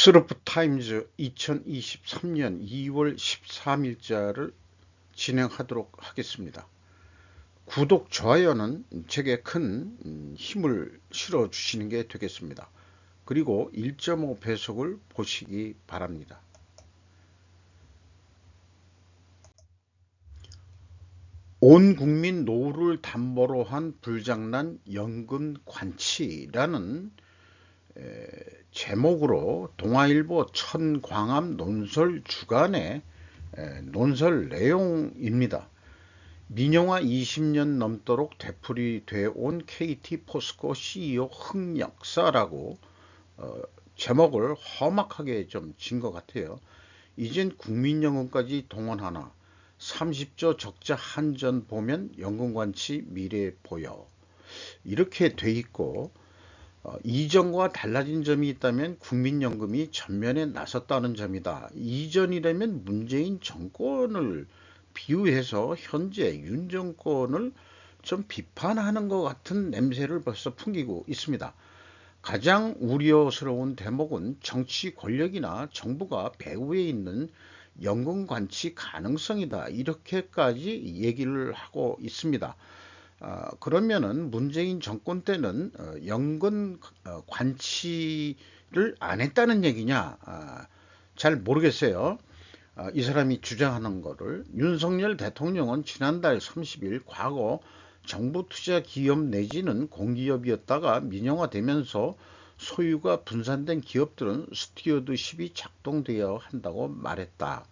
스로프타임즈 2023년 2월 13일자를 진행하도록 하겠습니다. 구독, 좋아요는 제게 큰 힘을 실어주시는 게 되겠습니다. 그리고 1.5배속을 보시기 바랍니다. 온 국민 노후를 담보로 한 불장난 연금 관치라는 제목으로 동아일보 천광암 논설 주간의 논설 내용입니다. 민영화 20년 넘도록 되풀이되어 온 KT 포스코 CEO 흑역사라고 제목을 험악하게 좀 진 것 같아요. 이젠 국민연금까지 동원하나 30조 적자 한전 보면 연금관치 미래 보여, 이렇게 돼 있고, 이전과 달라진 점이 있다면 국민연금이 전면에 나섰다는 점이다. 이전이라면 문재인 정권을 비유해서 현재 윤 정권을 좀 비판하는 것 같은 냄새를 벌써 풍기고 있습니다. 가장 우려스러운 대목은 정치 권력이나 정부가 배후에 있는 연금 관치 가능성이다, 이렇게까지 얘기를 하고 있습니다. 그러면은 문재인 정권 때는 연금 관치를 안 했다는 얘기냐? 잘 모르겠어요. 이 사람이 주장하는 거를. 윤석열 대통령은 지난달 30일 과거 정부 투자 기업 내지는 공기업이었다가 민영화되면서 소유가 분산된 기업들은 스튜어드십이 작동되어야 한다고 말했다.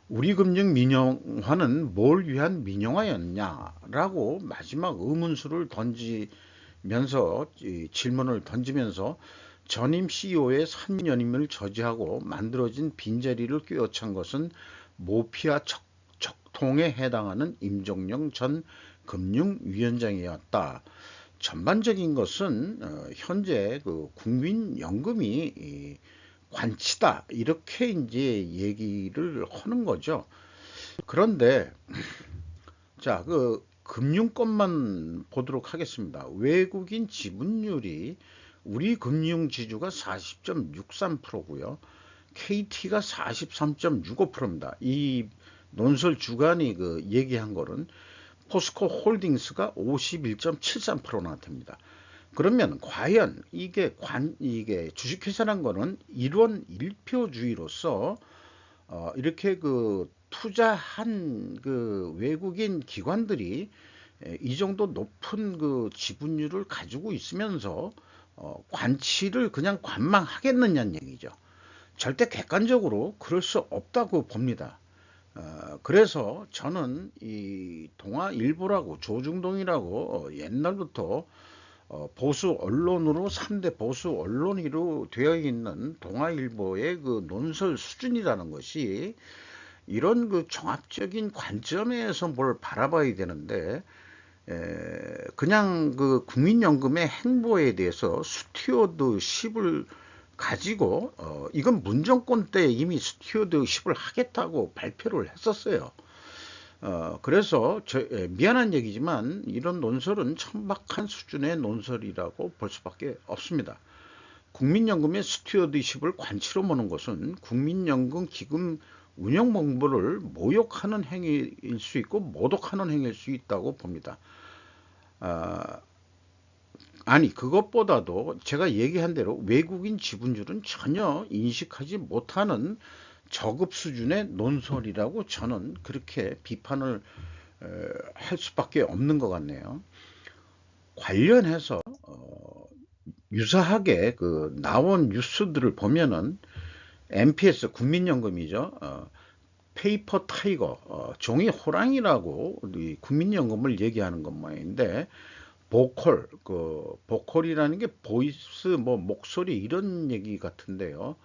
우리 금융 민영화는 뭘 위한 민영화였냐라고 마지막 의문수를 던지면서, 질문을 던지면서 전임 CEO의 선연임을 저지하고 만들어진 빈자리를 꿰어찬 것은 모피아 적통에 해당하는 임종영 전 금융위원장이었다. 전반적인 것은 현재 그 국민연금이 관치다, 이렇게 이제 얘기를 하는 거죠. 그런데 자, 그 금융권만 보도록 하겠습니다. 외국인 지분율이 우리 금융지주가 40.63%고요. KT가 43.65%입니다. 이 논설 주간이 그 얘기한 거는 포스코 홀딩스가 51.73%나 됩니다. 그러면 과연 이게 주식회사란 거는 일원 일표주의로서 이렇게 그 투자한 그 외국인 기관들이 이 정도 높은 그 지분율을 가지고 있으면서 관치를 그냥 관망하겠느냐는 얘기죠. 절대 객관적으로 그럴 수 없다고 봅니다. 그래서 저는 이 동아일보라고 조중동이라고 옛날부터 보수 언론으로 3대 보수 언론으로 되어 있는 동아일보의 그 논설 수준이라는 것이 이런 그 종합적인 관점에서 뭘 바라봐야 되는데, 그냥 그 국민연금의 행보에 대해서 스튜어드십을 가지고 이건 문정권 때 이미 스튜어드십을 하겠다고 발표를 했었어요. 그래서 미안한 얘기지만 이런 논설은 천박한 수준의 논설이라고 볼 수밖에 없습니다. 국민연금의 스튜어드십을 관치로 보는 것은 국민연금 기금 운영 방법을 모욕하는 행위일 수 있고 모독하는 행위일 수 있다고 봅니다. 아니, 그것보다도 제가 얘기한 대로 외국인 지분율은 전혀 인식하지 못하는 저급 수준의 논설이라고 저는 그렇게 비판을 할 수밖에 없는 것 같네요. 관련해서 유사하게 그 나온 뉴스들을 보면은 MPS 국민연금이죠. 페이퍼 타이거, 종이 호랑이라고 이 국민연금을 얘기하는 것 모양인데, 보컬이라는 게 보이스, 뭐 목소리, 이런 얘기 같은데요.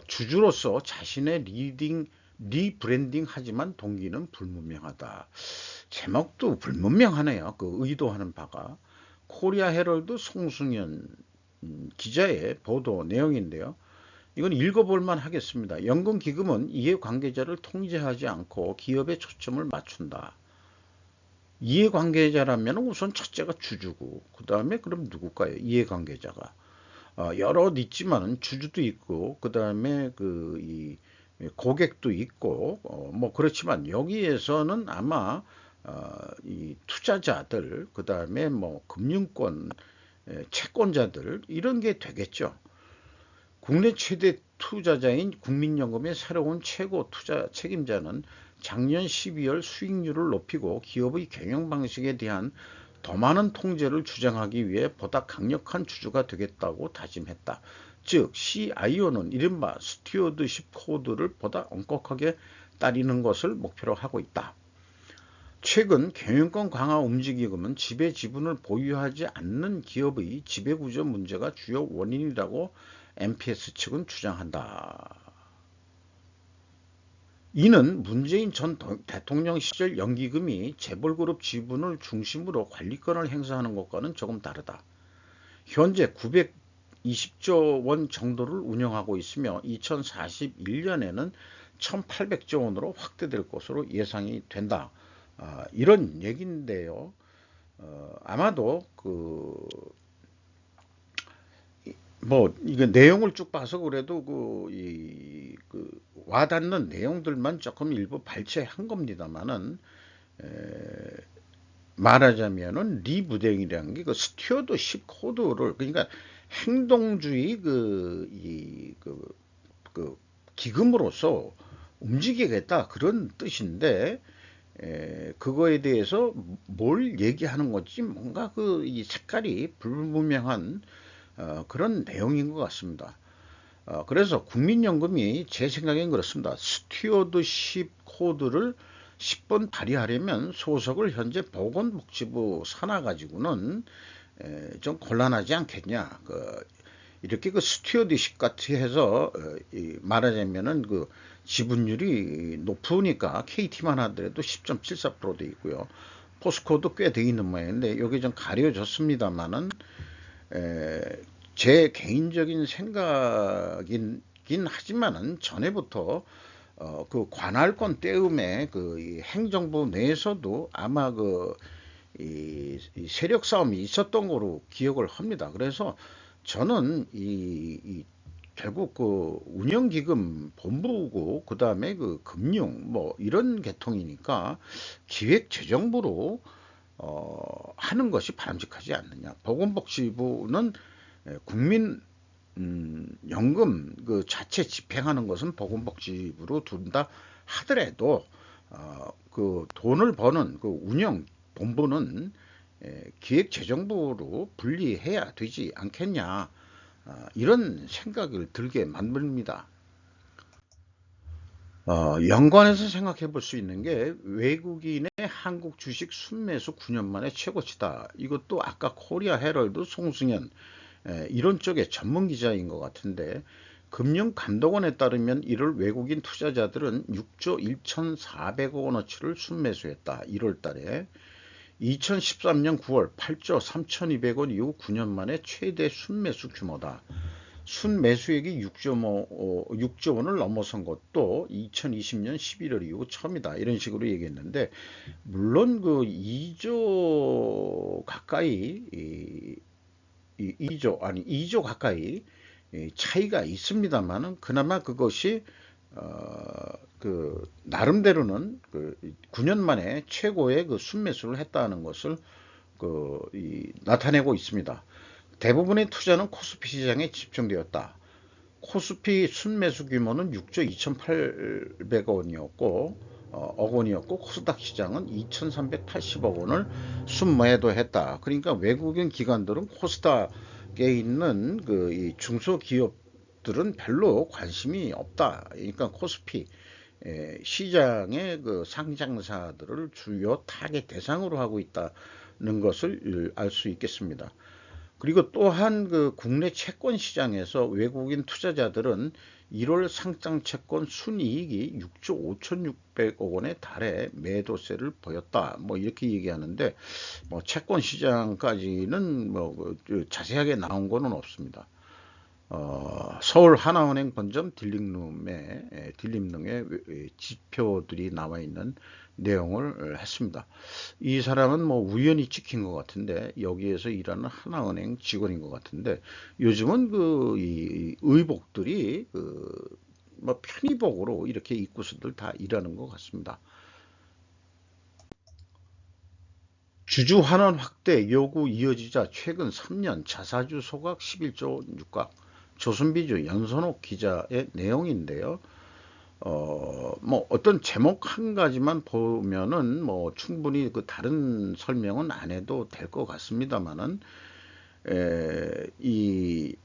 주주로서 자신의 리브랜딩 하지만 동기는 불분명하다. 제목도 불분명하네요. 그 의도하는 바가. 코리아 헤럴드 송승현 기자의 보도 내용인데요. 이건 읽어볼만 하겠습니다. 연금기금은 이해관계자를 통제하지 않고 기업에 초점을 맞춘다. 이해관계자라면 우선 첫째가 주주고, 그 다음에 그럼 누굴까요? 이해관계자가. 여럿 있지만은 주주도 있고 그다음에 이 고객도 있고 뭐 그렇지만 여기에서는 아마 이 투자자들 그다음에 뭐 금융권 채권자들 이런 게 되겠죠. 국내 최대 투자자인 국민연금의 새로운 최고 투자 책임자는 작년 12월 수익률을 높이고 기업의 경영 방식에 대한 더 많은 통제를 주장하기 위해 보다 강력한 주주가 되겠다고 다짐했다. 즉 CIO는 이른바 스튜어드십 코드를 보다 엄격하게 따르는 것을 목표로 하고 있다. 최근 경영권 강화 움직임은 지배 지분을 보유하지 않는 기업의 지배구조 문제가 주요 원인이라고 MPS 측은 주장한다. 이는 문재인 전 대통령 시절 연기금이 재벌그룹 지분을 중심으로 관리권을 행사하는 것과는 조금 다르다. 현재 920조 원 정도를 운영하고 있으며 2041년에는 1800조 원으로 확대될 것으로 예상이 된다. 이런 얘기인데요. 아마도 이거 내용을 쭉 봐서 그래도 와닿는 내용들만 조금 일부 발췌한 겁니다만은 말하자면은 리부댕이라는 게 그 스튜어드십 코드를 그러니까 행동주의 기금으로서 움직이겠다 그런 뜻인데 그거에 대해서 뭘 얘기하는 건지 뭔가 이 색깔이 불분명한 그런 내용인 것 같습니다. 그래서 국민연금이 제 생각엔 그렇습니다. 스튜어드십 코드를 10번 발휘하려면 소속을 현재 보건복지부 산하 가지고는 좀 곤란하지 않겠냐. 이렇게 스튜어드십 같이 해서 말하자면은 지분율이 높으니까 KT만 하더라도 10.74% 돼 있고요. 포스코도 꽤 돼 있는 모양인데 여기 좀 가려졌습니다만은 제 개인적인 생각이긴 하지만은 전에부터 그 관할권 때문에 이 행정부 내에서도 아마 이 세력 싸움이 있었던 거로 기억을 합니다. 그래서 저는 결국 운영기금 본부고 그 다음에 금융 뭐 이런 계통이니까 기획재정부로 하는 것이 바람직하지 않느냐. 보건복지부는 국민 연금 자체 집행하는 것은 보건복지부로 둔다 하더라도 돈을 버는 운영 본부는 기획재정부로 분리해야 되지 않겠냐. 이런 생각을 들게 만듭니다. 연관해서 생각해 볼 수 있는 게 외국인의 한국 주식 순매수 9년 만에 최고치다. 이것도 아까 코리아 헤럴드 송승현 이런 쪽의 전문 기자인 것 같은데 금융감독원에 따르면 이를 외국인 투자자들은 6조 1,400억 원어치를 순매수했다. 1월 달에 2013년 9월 8조 3,200원 이후 9년 만에 최대 순매수 규모다. 순매수액이 6조 원을 넘어선 것도 2020년 11월 이후 처음이다. 이런 식으로 얘기했는데 물론 2조 가까이 2조 가까이 차이가 있습니다만은 그나마 그것이 나름대로는 9년 만에 최고의 순매수를 했다는 것을 나타내고 있습니다. 대부분의 투자는 코스피 시장에 집중되었다. 코스피 순매수 규모는 6조 2,800억 원이었고 코스닥 시장은 2,380억 원을 순매도했다. 그러니까 외국인 기관들은 코스닥에 있는 이 중소기업들은 별로 관심이 없다. 그러니까 코스피 시장의 상장사들을 주요 타겟 대상으로 하고 있다는 것을 알 수 있겠습니다. 그리고 또한 국내 채권 시장에서 외국인 투자자들은 1월 상장 채권 순이익이 6조 5,600억 원에 달해 매도세를 보였다. 뭐 이렇게 얘기하는데 채권 시장까지는 자세하게 나온 거는 없습니다. 서울 하나은행 본점 딜림룸에 지표들이 나와 있는 내용을 했습니다. 이 사람은 뭐 우연히 찍힌 것 같은데 여기에서 일하는 하나은행 직원인 것 같은데 요즘은 이 의복들이 뭐 편의복으로 이렇게 입고서들 다 일하는 것 같습니다. 주주 환원 확대 요구 이어지자 최근 3년 자사주 소각 11조 유가 조선비주 연선옥 기자의 내용인데요. 뭐 어떤 제목 한 가지만 보면은 뭐 충분히 다른 설명은 안 해도 될 것 같습니다만은 이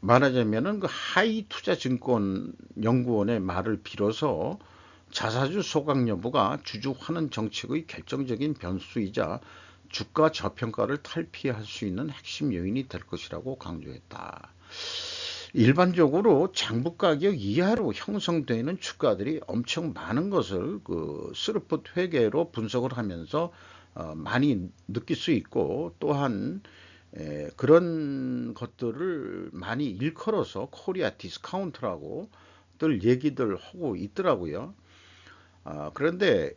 말하자면은 하이투자증권 연구원의 말을 빌어서 자사주 소각 여부가 주주 환원 정책의 결정적인 변수이자 주가 저평가를 탈피할 수 있는 핵심 요인이 될 것이라고 강조했다. 일반적으로 장부 가격 이하로 형성되는 주가들이 엄청 많은 것을 스루풋 회계로 분석을 하면서 많이 느낄 수 있고 또한 그런 것들을 많이 일컬어서 코리아 디스카운트라고 들 얘기들 하고 있더라고요. 그런데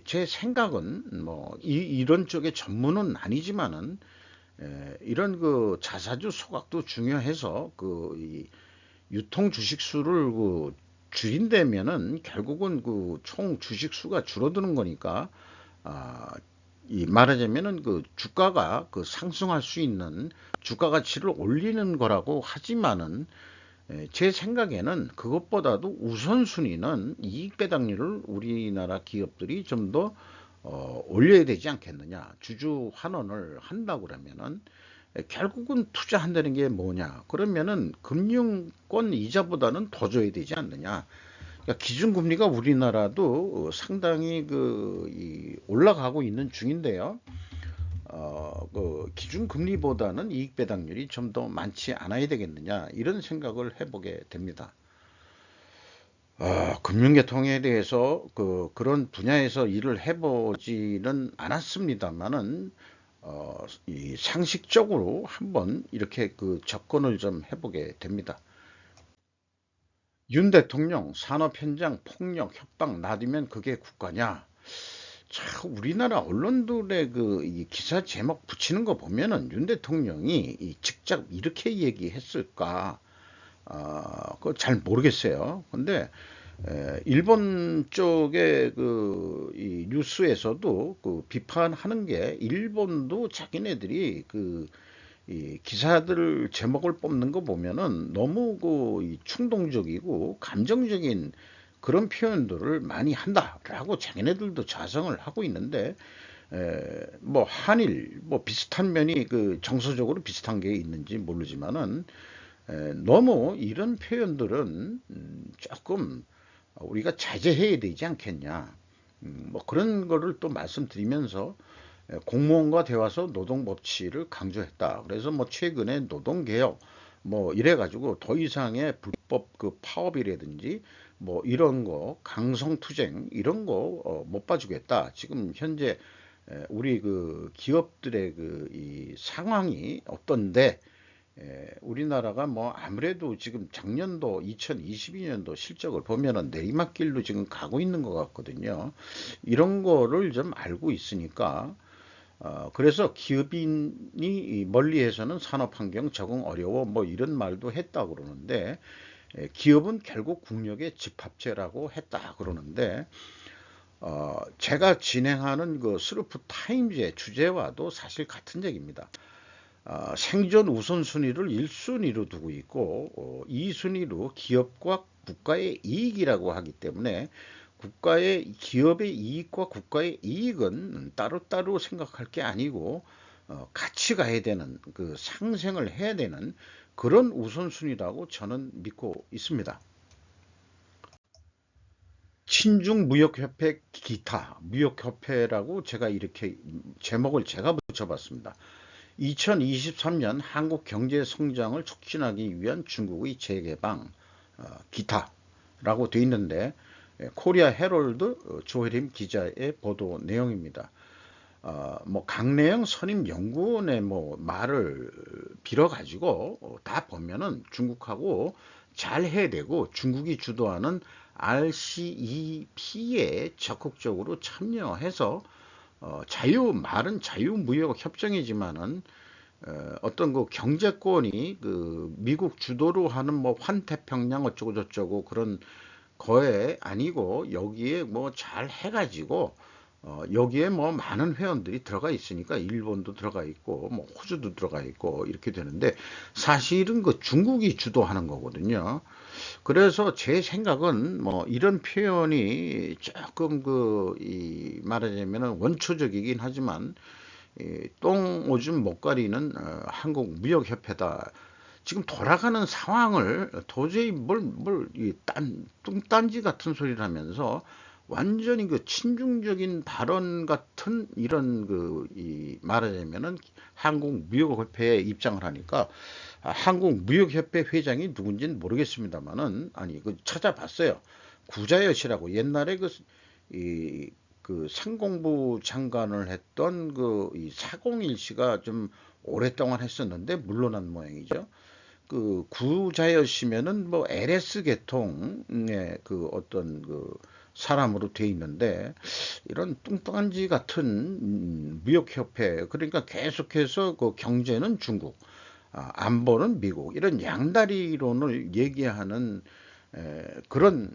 제 생각은 뭐 이런 쪽의 전문은 아니지만은 이런 자사주 소각도 중요해서 이 유통 주식 수를 줄인다면은 결국은 총 주식 수가 줄어드는 거니까 아, 이 말하자면은 주가가 상승할 수 있는 주가 가치를 올리는 거라고 하지만은 제 생각에는 그것보다도 우선순위는 이익 배당률을 우리나라 기업들이 좀 더 올려야 되지 않겠느냐. 주주 환원을 한다고 그러면은 결국은 투자한다는 게 뭐냐. 그러면은 금융권 이자보다는 더 줘야 되지 않느냐. 그러니까 기준금리가 우리나라도 상당히 올라가고 있는 중인데요. 기준금리보다는 이익배당률이 좀 더 많지 않아야 되겠느냐 이런 생각을 해보게 됩니다. 금융계통에 대해서 그런 분야에서 일을 해보지는 않았습니다만은 이 상식적으로 한번 이렇게 접근을 좀 해보게 됩니다. 윤 대통령 산업 현장 폭력 협박 놔두면 그게 국가냐? 참 우리나라 언론들의 이 기사 제목 붙이는 거 보면은 윤 대통령이 직접 이렇게 얘기했을까? 그거 잘 모르겠어요. 근데 일본 쪽의 이 뉴스에서도 비판하는 게 일본도 자기네들이 이 기사들 제목을 뽑는 거 보면은 너무 이 충동적이고 감정적인 그런 표현들을 많이 한다라고 자기네들도 자성을 하고 있는데 뭐 한일 뭐 비슷한 면이 정서적으로 비슷한 게 있는지 모르지만은 너무 이런 표현들은 조금 우리가 자제해야 되지 않겠냐. 뭐 그런 거를 또 말씀드리면서 공무원과 대화서 노동법치를 강조했다. 그래서 뭐 최근에 노동개혁 뭐 이래가지고 더 이상의 불법 파업이라든지 뭐 이런 거 강성투쟁 이런 거 못 봐주겠다. 지금 현재 우리 기업들의 이 상황이 어떤데 우리나라가 뭐 아무래도 지금 작년도 2022년도 실적을 보면은 내리막길로 지금 가고 있는 것 같거든요. 이런 거를 좀 알고 있으니까 그래서 기업인이 멀리해서는 산업환경 적응 어려워 뭐 이런 말도 했다 그러는데 기업은 결국 국력의 집합체라고 했다 그러는데 제가 진행하는 스루프 타임즈의 주제와도 사실 같은 얘기입니다. 생존 우선순위를 1순위로 두고 있고 2순위로 기업과 국가의 이익이라고 하기 때문에 기업의 이익과 국가의 이익은 따로따로 생각할 게 아니고 같이 가야 되는 상생을 해야 되는 그런 우선순위라고 저는 믿고 있습니다. 친중무역협회 기타 무역협회라고 제가 이렇게 제목을 제가 붙여봤습니다. 2023년 한국 경제 성장을 촉진하기 위한 중국의 재개방 기타라고 되어 있는데 코리아 헤럴드 조혜림 기자의 보도 내용입니다. 뭐 강래영 선임 연구원의 뭐 말을 빌어 가지고 다 보면은 중국하고 잘 해야 되고 중국이 주도하는 RCEP에 적극적으로 참여해서 말은 자유무역 협정이지만은 어떤 그 경제권이 그 미국 주도로 하는 뭐 환태평양 어쩌고 저쩌고 그런 거에 아니고 여기에 뭐 잘 해가지고 여기에 뭐 많은 회원들이 들어가 있으니까 일본도 들어가 있고 뭐 호주도 들어가 있고 이렇게 되는데 사실은 그 중국이 주도하는 거거든요. 그래서 제 생각은 뭐 이런 표현이 조금 이 말하자면 원초적이긴 하지만 똥 오줌 못 가리는 한국무역협회다. 지금 돌아가는 상황을 도저히 뚱딴지 같은 소리를 하면서 완전히 그 친중적인 발언 같은 이런 말하자면은 한국무역협회에 입장을 하니까 한국무역협회 회장이 누군지는 모르겠습니다만은 아니 그 찾아봤어요. 구자여시라고 옛날에 그 상공부 장관을 했던 이 사공일 씨가 좀 오랫동안 했었는데 물러난 모양이죠. 그 구자여시면은 뭐 LS 계통의 그 어떤 그 사람으로 돼 있는데 이런 뚱뚱한지 같은 무역협회 그러니까 계속해서 그 경제는 중국, 안보는 미국 이런 양다리론을 얘기하는 그런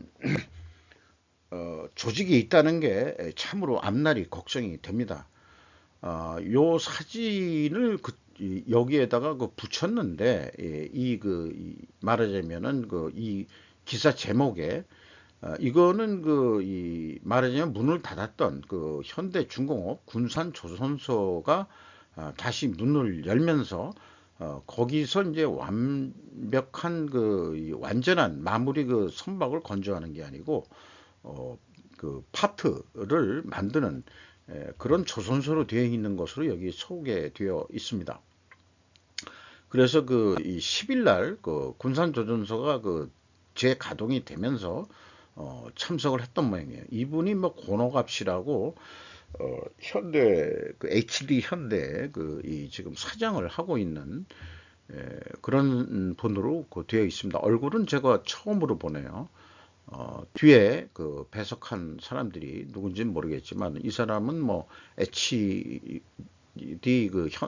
조직이 있다는 게 참으로 앞날이 걱정이 됩니다. 요 사진을 여기에다가 붙였는데 말하자면은 이 기사 제목에 이거는 말하자면 문을 닫았던 그 현대중공업 군산조선소가 다시 문을 열면서 거기서 이제 완벽한 완전한 마무리 선박을 건조하는 게 아니고 그 파트를 만드는 그런 조선소로 되어 있는 것으로 여기 소개되어 있습니다. 그래서 이 10일 날 군산조선소가 재가동이 되면서 참석을 했던 모양이에요. 이분이 뭐 권호갑 씨라고 현대 HD 현대 지금 사장을 하고 있는 그런 분으로 되어 있습니다. 얼굴은 제가 처음으로 보네요. 뒤에 배석한 사람들이 누군지는 모르겠지만 이 사람은 뭐 HD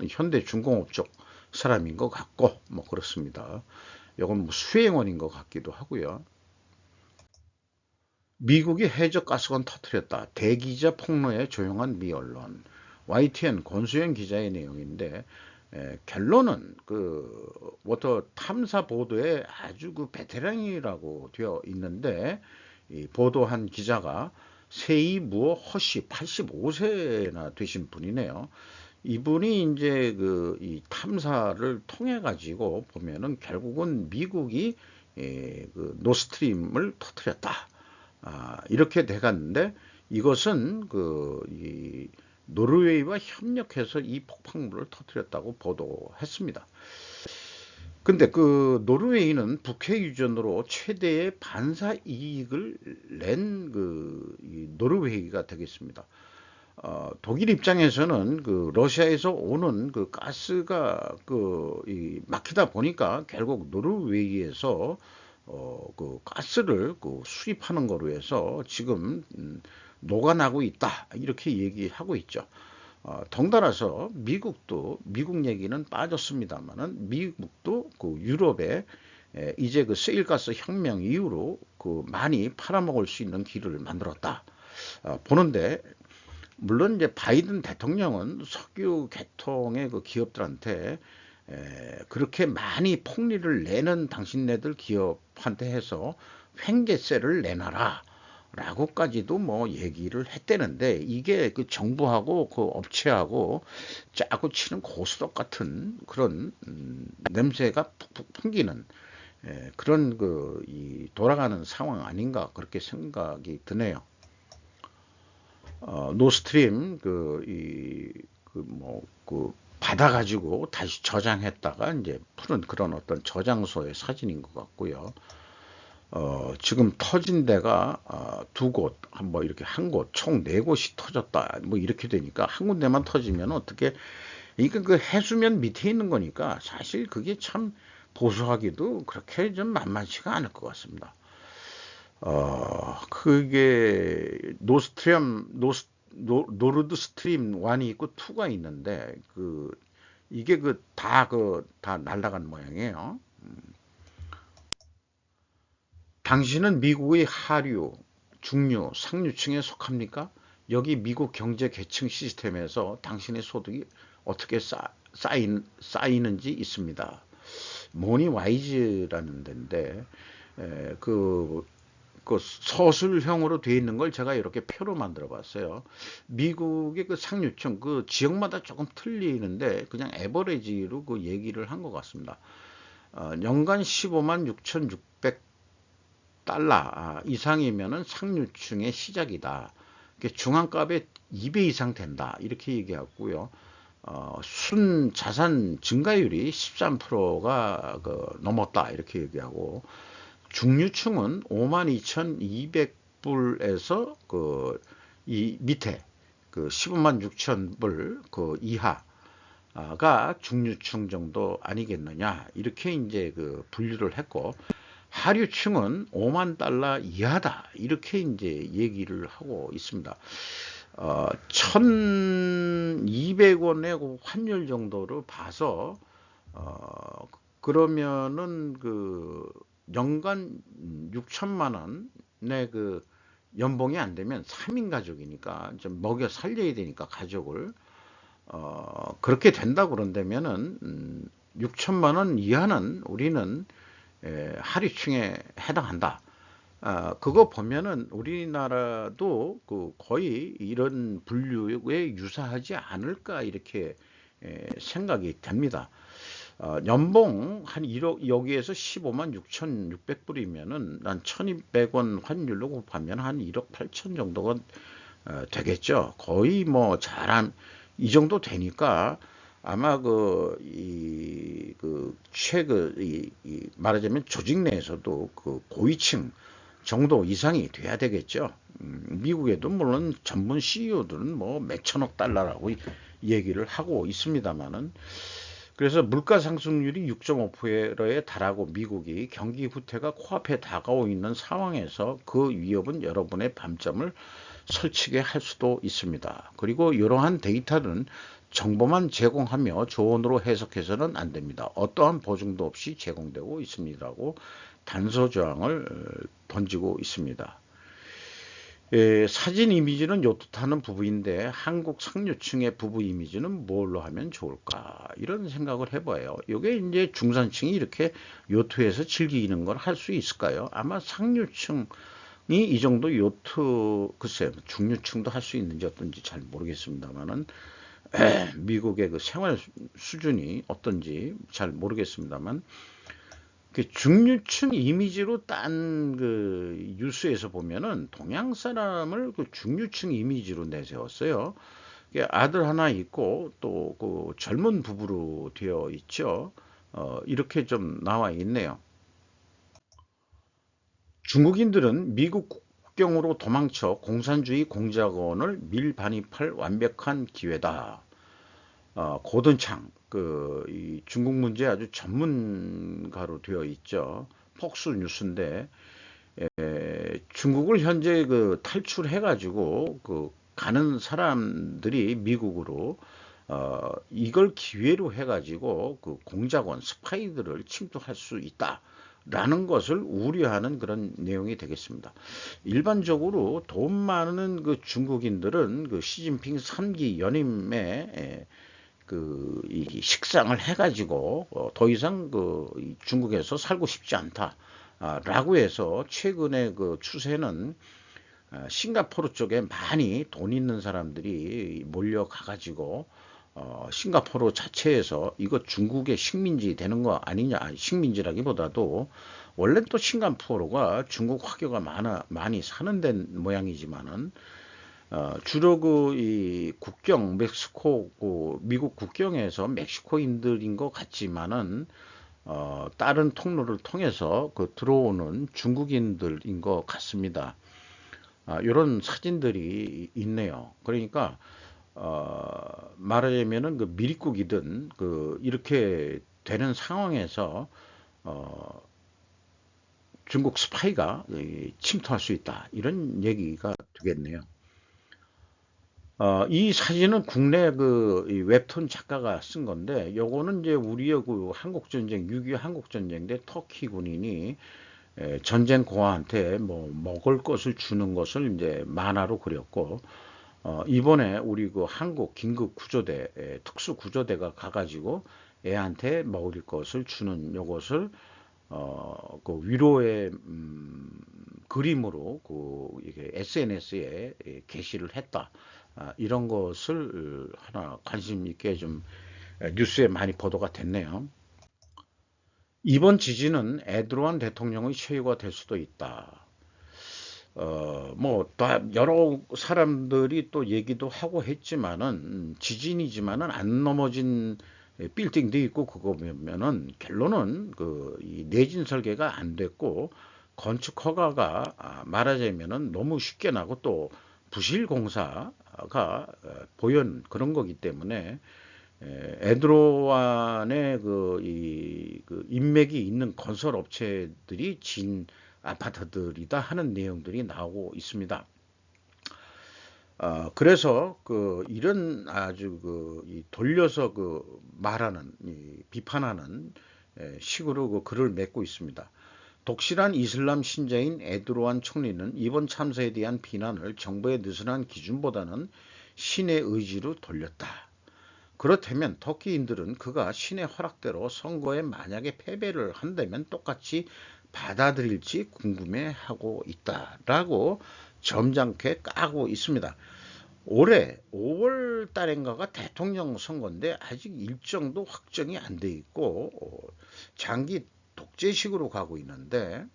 현대중공업 쪽 사람인 것 같고 뭐 그렇습니다. 이건 뭐 수행원인 것 같기도 하고요. 미국이 해저가스건 터뜨렸다. 대기자 폭로에 조용한 미 언론. YTN 권수영 기자의 내용인데 결론은 워터 탐사 보도에 아주 베테랑이라고 되어 있는데 이 보도한 기자가 세이무어 허씨 85세나 되신 분이네요. 이분이 이제 이 탐사를 통해 가지고 보면은 결국은 미국이 노스트림을 터뜨렸다. 이렇게 돼갔는데 이것은 이 노르웨이와 협력해서 이 폭발물을 터뜨렸다고 보도했습니다. 근데 노르웨이는 북해 유전으로 최대의 반사 이익을 낸 이 노르웨이가 되겠습니다. 독일 입장에서는 러시아에서 오는 가스가 막히다 보니까 결국 노르웨이에서 가스를 수입하는 거로 해서 지금 녹아나고 있다 이렇게 얘기하고 있죠. 덩달아서 미국 얘기는 빠졌습니다만은 미국도 유럽에 이제 세일가스 혁명 이후로 많이 팔아먹을 수 있는 길을 만들었다 보는데 물론 이제 바이든 대통령은 석유 계통의 기업들한테 그렇게 많이 폭리를 내는 당신네들 기업한테 해서 횡계세를 내놔라 라고까지도 뭐 얘기를 했대는데 이게 정부하고 업체하고 짜고 치는 고스톱 같은 그런 냄새가 푹푹 풍기는 그런 이 돌아가는 상황 아닌가 그렇게 생각이 드네요. 노스트림 받아가지고 다시 저장했다가 이제 푸는 그런 어떤 저장소의 사진인 것 같고요. 지금 터진 데가 두 곳, 뭐 이렇게 한 곳, 총 네 곳이 터졌다. 뭐 이렇게 되니까 한 군데만 터지면 어떻게, 이게 해수면 밑에 있는 거니까 사실 그게 참 보수하기도 그렇게 좀 만만치가 않을 것 같습니다. 그게 노르드 스트림 1이 있고 2가 있는데, 이게 다 날아간 모양이에요. 당신은 미국의 하류, 중류, 상류층에 속합니까? 여기 미국 경제 계층 시스템에서 당신의 소득이 어떻게 쌓이는지 있습니다. 모니 와이즈라는 데인데, 그 서술형으로 되어 있는 걸 제가 이렇게 표로 만들어 봤어요. 미국의 그 상류층, 그 지역마다 조금 틀리는데 그냥 에버리지로 그 얘기를 한 것 같습니다. 연간 15만 6,600달러 이상이면은 상류층의 시작이다. 중앙값의 2배 이상 된다. 이렇게 얘기하고요. 순 자산 증가율이 13%가 넘었다. 이렇게 얘기하고, 중류층은 52,200불에서 이 밑에 15만 6천 불 이하가 중류층 정도 아니겠느냐, 이렇게 이제 분류를 했고, 하류층은 5만 달러 이하다, 이렇게 이제 얘기를 하고 있습니다. 1,200원의 환율 정도로 봐서 그러면은 연간 6천만 원의 연봉이 안 되면 3인 가족이니까 좀 먹여 살려야 되니까 가족을, 그렇게 된다 그런다면은 6천만 원 이하는 우리는 하류층에 해당한다. 그거 보면은 우리나라도 거의 이런 분류에 유사하지 않을까, 이렇게 생각이 됩니다. 연봉 한 1억, 여기에서 15만 6,600불이면은 한 1,200원 환율로 곱하면 한 1억 8천 정도가 되겠죠. 거의 뭐 잘한 이 정도 되니까 아마 말하자면 조직 내에서도 고위층 정도 이상이 돼야 되겠죠. 미국에도 물론 전문 CEO들은 뭐 몇천억 달러라고 얘기를 하고 있습니다만은, 그래서 물가 상승률이 6.5%에 달하고 미국이 경기 후퇴가 코앞에 다가오고 있는 상황에서 그 위협은 여러분의 밤점을 설치게 할 수도 있습니다. 그리고 이러한 데이터는 정보만 제공하며 조언으로 해석해서는 안 됩니다. 어떠한 보증도 없이 제공되고 있습니다라고 단서조항을 던지고 있습니다. 사진 이미지는 요트 타는 부부인데 한국 상류층의 부부 이미지는 뭘로 하면 좋을까, 이런 생각을 해봐요. 이게 이제 중산층이 이렇게 요트에서 즐기는 걸 할 수 있을까요? 아마 상류층이 이 정도 요트, 글쎄요, 중류층도 할 수 있는지 어떤지 잘 모르겠습니다만은, 미국의 생활 수준이 어떤지 잘 모르겠습니다만, 중류층 이미지로 딴 뉴스에서 보면은 동양 사람을 중류층 이미지로 내세웠어요. 아들 하나 있고 또 젊은 부부로 되어 있죠. 이렇게 좀 나와 있네요. 중국인들은 미국 국경으로 도망쳐 공산주의 공작원을 밀반입할 완벽한 기회다. 고든창, 이 중국 문제 아주 전문가로 되어 있죠. 폭스 뉴스인데, 중국을 현재 탈출해가지고 가는 사람들이 미국으로, 이걸 기회로 해가지고 공작원, 스파이들을 침투할 수 있다. 라는 것을 우려하는 그런 내용이 되겠습니다. 일반적으로 돈 많은 중국인들은 시진핑 3기 연임에 이 식상을 해가지고 더 이상 중국에서 살고 싶지 않다라고 해서 최근에 추세는 싱가포르 쪽에 많이 돈 있는 사람들이 몰려가가지고 싱가포르 자체에서 이거 중국의 식민지 되는 거 아니냐, 식민지라기보다도 원래 또 싱가포르가 중국 화교가 많이 사는 데 모양이지만은, 주로 이 국경 멕시코, 미국 국경에서 멕시코인들인 것 같지만은, 다른 통로를 통해서 들어오는 중국인들인 것 같습니다. 이런 사진들이 있네요. 그러니까 말하자면은 미립국이든 이렇게 되는 상황에서 중국 스파이가 침투할 수 있다. 이런 얘기가 되겠네요. 이 사진은 국내 이 웹툰 작가가 쓴 건데, 요거는 이제 우리의 그 한국전쟁, 6.25 한국전쟁 때 터키 군인이 전쟁 고아한테 뭐 먹을 것을 주는 것을 이제 만화로 그렸고, 이번에 우리 그 한국 긴급 구조대, 특수 구조대가 가가지고 애한테 먹을 것을 주는 요것을 그 위로의 그림으로 이게 SNS에 게시를 했다. 이런 것을 하나 관심 있게 좀 뉴스에 많이 보도가 됐네요. 이번 지진은 에르도안 대통령의 시효가 될 수도 있다. 뭐, 여러 사람들이 또 얘기도 하고 했지만은, 지진이지만은 안 넘어진 빌딩도 있고, 그거 보면은, 결론은 이 내진 설계가 안 됐고, 건축 허가가 말하자면은 너무 쉽게 나고 또 부실 공사가 보연 그런 거기 때문에, 에드로안의 그 인맥이 있는 건설 업체들이 진 아파트들이다 하는 내용들이 나오고 있습니다. 그래서 이런 아주 이 돌려서 말하는 비판하는 식으로 글을 맺고 있습니다. 독실한 이슬람 신자인 에드로안 총리는 이번 참사에 대한 비난을 정부의 느슨한 기준보다는 신의 의지로 돌렸다. 그렇다면 터키인들은 그가 신의 허락대로 선거에 만약에 패배를 한다면 똑같이 받아들일지 궁금해하고 있다라고 점잖게 까고 있습니다. 올해 5월 달인가가 대통령 선거인데 아직 일정도 확정이 안 돼 있고 장기 독재식으로 가고 있는데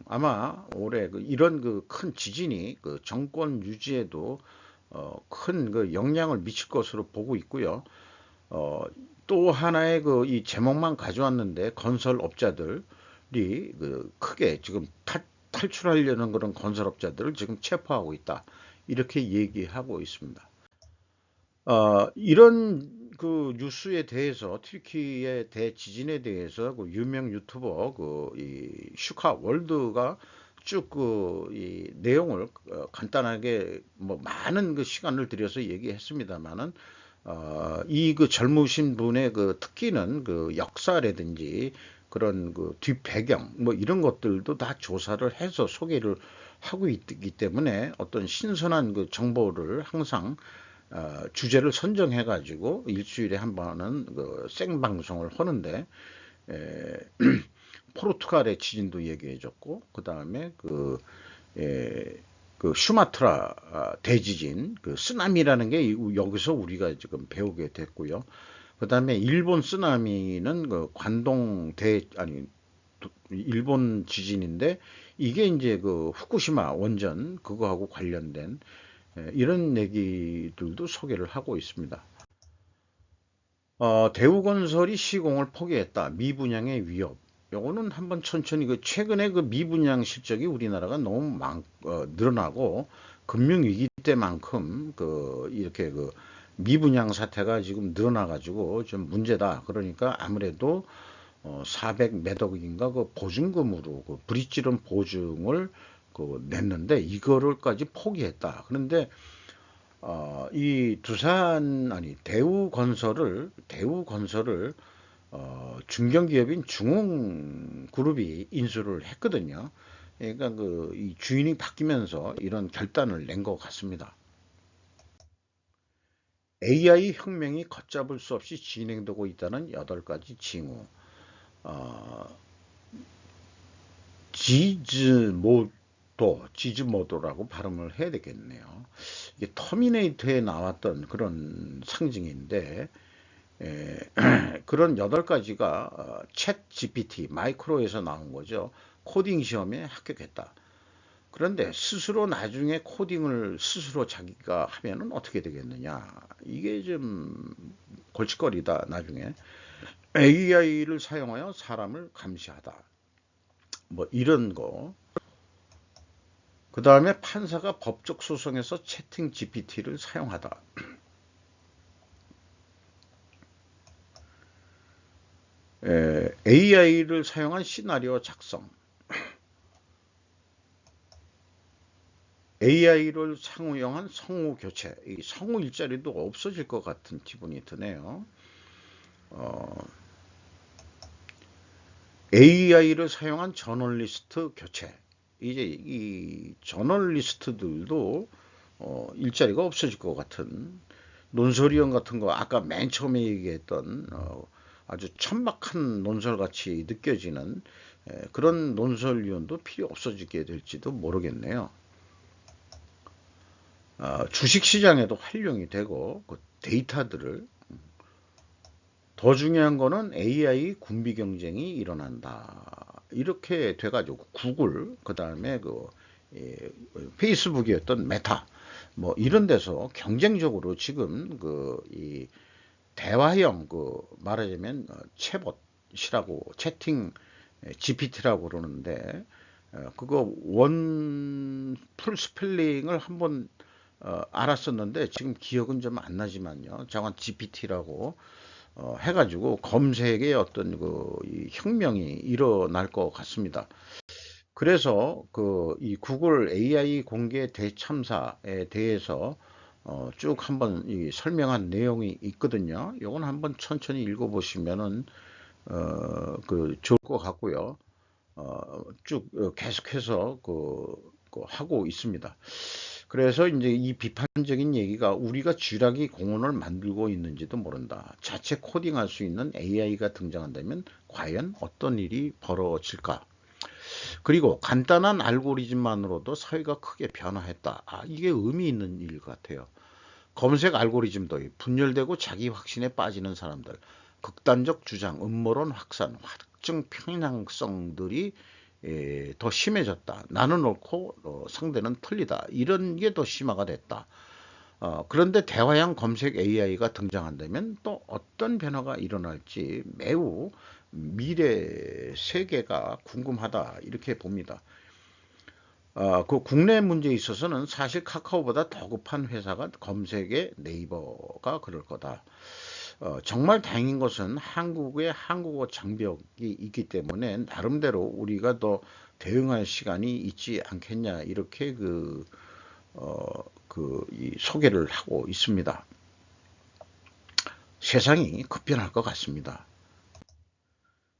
아마 올해 이런 큰 지진이 정권 유지에도 큰 영향을 미칠 것으로 보고 있고요. 또 하나의 이 제목만 가져왔는데 건설업자들이 크게 지금 탈출하려는 그런 건설업자들을 지금 체포하고 있다. 이렇게 얘기하고 있습니다. 이런 뉴스에 대해서 튀르키예 대지진에 대해서 유명 유튜버 이 슈카 월드가 쭉 이 내용을 간단하게 뭐 많은 시간을 들여서 얘기했습니다만은 이 젊으신 분의 특기는 역사라든지 그런 뒷배경 뭐 이런 것들도 다 조사를 해서 소개를 하고 있기 때문에 어떤 신선한 정보를 항상 주제를 선정해 가지고 일주일에 한 번은 생방송을 하는데 포르투갈의 지진도 얘기해 줬고 그다음에 슈마트라 대지진 쓰나미라는 게 여기서 우리가 지금 배우게 됐고요. 그다음에 일본 쓰나미는 관동 아니 일본 지진인데 이게 이제 후쿠시마 원전 그거하고 관련된 이런 얘기들도 소개를 하고 있습니다. 대우건설이 시공을 포기했다. 미분양의 위협. 요거는 한번 천천히 최근에 미분양 실적이 우리나라가 너무 늘어나고 금융위기 때만큼 이렇게 미분양 사태가 지금 늘어나가지고 좀 문제다. 그러니까 아무래도 400 몇 억인가 보증금으로 브릿지론 보증을 냈는데 이거를까지 포기했다. 그런데 이 대우건설을 중견기업인 중흥그룹이 인수를 했거든요. 그러니까 이 주인이 바뀌면서 이런 결단을 낸 것 같습니다. AI 혁명이 걷잡을 수 없이 진행되고 있다는 8가지 징후. 지즈모도라고 발음을 해야 되겠네요. 이게 터미네이터에 나왔던 그런 상징인데 그런 8가지가 챗 GPT 마이크로에서 나온 거죠. 코딩 시험에 합격했다. 그런데 스스로 나중에 코딩을 스스로 자기가 하면은 어떻게 되겠느냐. 이게 좀 골칫거리다 나중에. AI를 사용하여 사람을 감시하다. 뭐 이런 거. 그 다음에 판사가 법적 소송에서 채팅 GPT를 사용하다. AI를 사용한 시나리오 작성. AI를 상호형한 성우 교체, 이 성우 일자리도 없어질 것 같은 기분이 드네요. AI를 사용한 저널리스트 교체. 이제 이 저널리스트들도 일자리가 없어질 것 같은, 논설위원 같은 거 아까 맨 처음에 얘기했던 아주 천박한 논설같이 느껴지는 그런 논설위원도 필요 없어지게 될지도 모르겠네요. 주식시장에도 활용이 되고 그 데이터들을, 더 중요한 거는 AI 군비 경쟁이 일어난다. 이렇게 돼가지고 구글, 그 다음에 페이스북이었던 메타, 뭐 이런 데서 경쟁적으로 지금 이 대화형 말하자면 챗봇이라고, 채팅 GPT라고 그러는데 그거 원 풀 스펠링을 한번 알았었는데 지금 기억은 좀 안 나지만요. 장관 GPT라고 해가지고 검색에 어떤 이 혁명이 일어날 것 같습니다. 그래서 이 구글 AI 공개 대참사에 대해서 쭉 한번 설명한 내용이 있거든요. 요건 한번 천천히 읽어보시면은 좋을 것 같고요. 쭉 계속해서 하고 있습니다. 그래서 이제 이 비판적인 얘기가, 우리가 쥐락이 공원을 만들고 있는지도 모른다. 자체 코딩할 수 있는 AI가 등장한다면 과연 어떤 일이 벌어질까? 그리고 간단한 알고리즘만으로도 사회가 크게 변화했다. 이게 의미 있는 일 같아요. 검색 알고리즘도 분열되고 자기 확신에 빠지는 사람들, 극단적 주장, 음모론 확산, 확증 편향성들이 더 심해졌다. 나는 옳고 상대는 틀리다. 이런 게 더 심화가 됐다. 그런데 대화형 검색 AI가 등장한다면 또 어떤 변화가 일어날지 매우 미래 세계가 궁금하다, 이렇게 봅니다. 그 국내 문제에 있어서는 사실 카카오보다 더 급한 회사가 검색의 네이버가 그럴 거다. 정말 다행인 것은 한국의 한국어 장벽이 있기 때문에 나름대로 우리가 더 대응할 시간이 있지 않겠냐, 이렇게 이 소개를 하고 있습니다. 세상이 급변할 것 같습니다.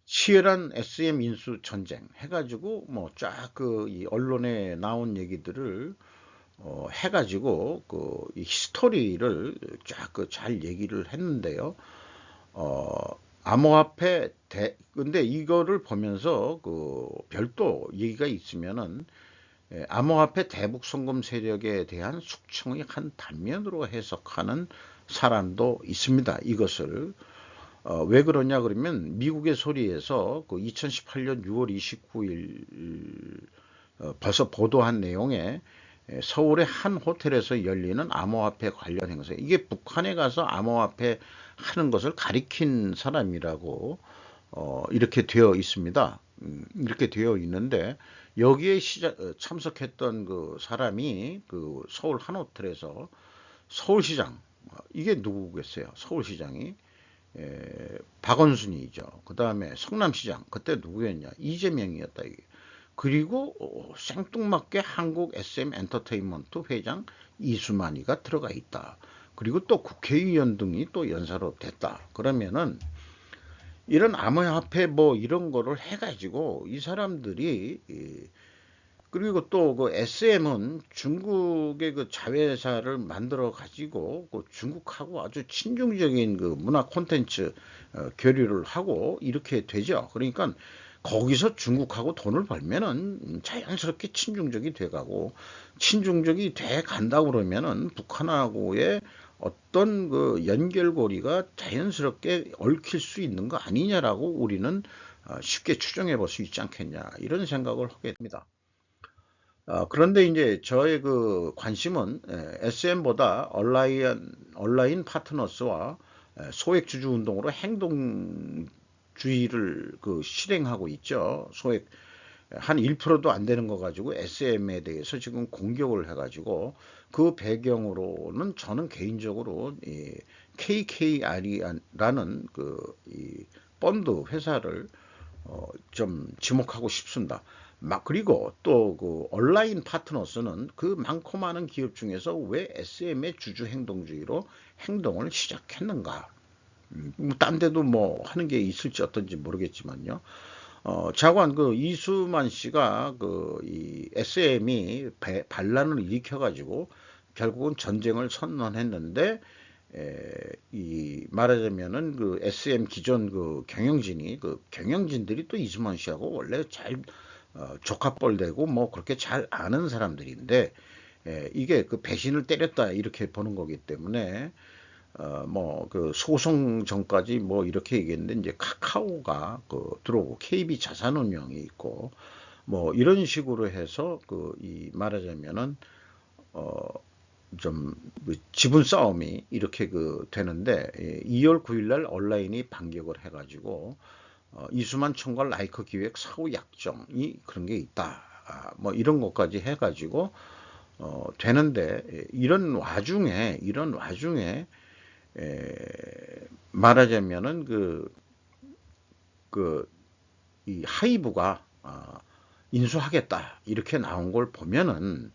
치열한 SM 인수 전쟁 해가지고 뭐 쫙 이 언론에 나온 얘기들을 해가지고 이 히스토리를 쫙 잘 얘기를 했는데요. 암호화폐 근데 이거를 보면서 별도 얘기가 있으면은 암호화폐 대북 송금 세력에 대한 숙청의 한 단면으로 해석하는 사람도 있습니다. 이것을 왜 그러냐 그러면 미국의 소리에서 2018년 6월 29일 벌써 보도한 내용에 서울의 한 호텔에서 열리는 암호화폐 관련 행사, 이게 북한에 가서 암호화폐 하는 것을 가리킨 사람이라고 이렇게 되어 있습니다. 이렇게 되어 있는데 여기에 참석했던 사람이 서울 한 호텔에서 서울시장, 이게 누구겠어요? 서울시장이 박원순이죠. 그 다음에 성남시장, 그때 누구였냐? 이재명이었다. 이게. 그리고 생뚱맞게 한국 SM 엔터테인먼트 회장 이수만이가 들어가 있다. 그리고 또 국회의원 등이 또 연사로 됐다. 그러면은 이런 암호화폐 뭐 이런 거를 해가지고 이 사람들이, 그리고 또 SM은 중국의 자회사를 만들어 가지고 중국하고 아주 친중적인 문화 콘텐츠 교류를 하고 이렇게 되죠. 그러니까 거기서 중국하고 돈을 벌면은 자연스럽게 친중적이 돼가고, 친중적이 돼 간다고 그러면은 북한하고의 어떤 연결고리가 자연스럽게 얽힐 수 있는 거 아니냐라고 우리는 쉽게 추정해 볼 수 있지 않겠냐, 이런 생각을 하게 됩니다. 그런데 이제 저의 관심은 SM보다 온라인 파트너스와 소액 주주 운동으로 행동주의를 실행하고 있죠. 소액 한 1%도 안 되는 거 가지고 SM에 대해서 지금 공격을 해가지고, 그 배경으로는 저는 개인적으로 KKR이라는 이 펀드 회사를 좀 지목하고 싶습니다. 그리고 또 그 온라인 파트너스는 그 많고 많은 기업 중에서 왜 SM의 주주 행동주의로 행동을 시작했는가? 딴 데도 뭐 하는 게 있을지 어떤지 모르겠지만요. 자관 그 이수만 씨가 그 이 SM이 반란을 일으켜가지고 결국은 전쟁을 선언했는데, 이 말하자면은 그 SM 기존 그 경영진들이 또 이수만 씨하고 원래 잘 조카뻘 되고 뭐 그렇게 잘 아는 사람들인데, 이게 그 배신을 때렸다 이렇게 보는 거기 때문에 뭐 그 소송 전까지 뭐 이렇게 얘기했는데, 이제 카카오가 그 들어오고 KB 자산운용이 있고 뭐 이런 식으로 해서 그 이 말하자면은 좀 지분 싸움이 이렇게 그 되는데, 2월 9일 날 온라인이 반격을 해가지고 이수만 총괄 라이커 기획 사후 약정이 그런 게 있다. 뭐 이런 것까지 해가지고 되는데, 이런 와중에 말하자면은 이 하이브가 인수하겠다 이렇게 나온 걸 보면은,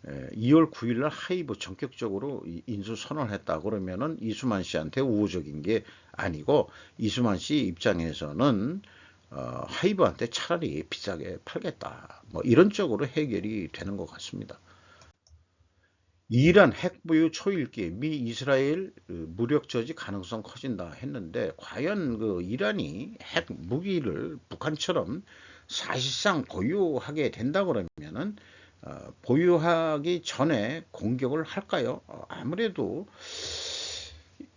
2월 9일 날 하이브 전격적으로 인수 선언을 했다 그러면은 이수만 씨한테 우호적인 게 아니고, 이수만 씨 입장에서는 하이브한테 차라리 비싸게 팔겠다 뭐 이런 쪽으로 해결이 되는 것 같습니다. 이란 핵 보유 초읽기 미 이스라엘 무력 저지 가능성 커진다 했는데, 과연 그 이란이 핵 무기를 북한처럼 사실상 보유하게 된다 그러면은 보유하기 전에 공격을 할까요? 아무래도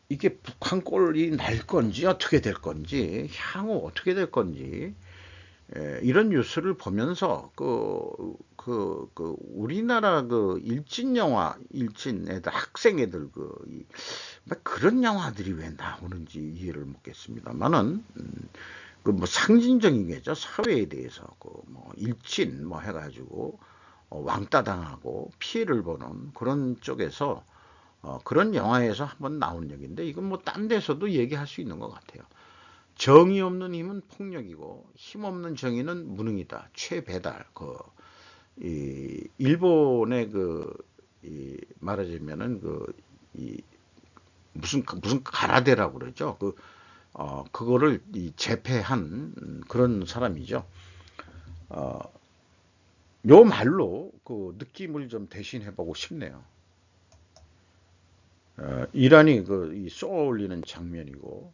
이게 북한 꼴이 날 건지 어떻게 될 건지, 향후 어떻게 될 건지, 이런 뉴스를 보면서 우리나라 그 일진 영화, 일진 애들, 학생 애들 뭐 그런 영화들이 왜 나오는지 이해를 못겠습니다만은, 그 뭐 상징적인 게죠. 사회에 대해서 그 뭐 일진 뭐 해가지고 왕따 당하고 피해를 보는 그런 쪽에서 그런 영화에서 한번 나온 얘기인데, 이건 뭐 딴 데서도 얘기할 수 있는 것 같아요. 정의 없는 힘은 폭력이고 힘 없는 정의는 무능이다. 최배달. 이 일본의 말하자면은 무슨 가라데라고 그러죠. 그거를 제패한 그런 사람이죠. 어, 요 말로 그 느낌을 좀 대신해 보고 싶네요. 이란이 이 쏘아올리는 장면이고,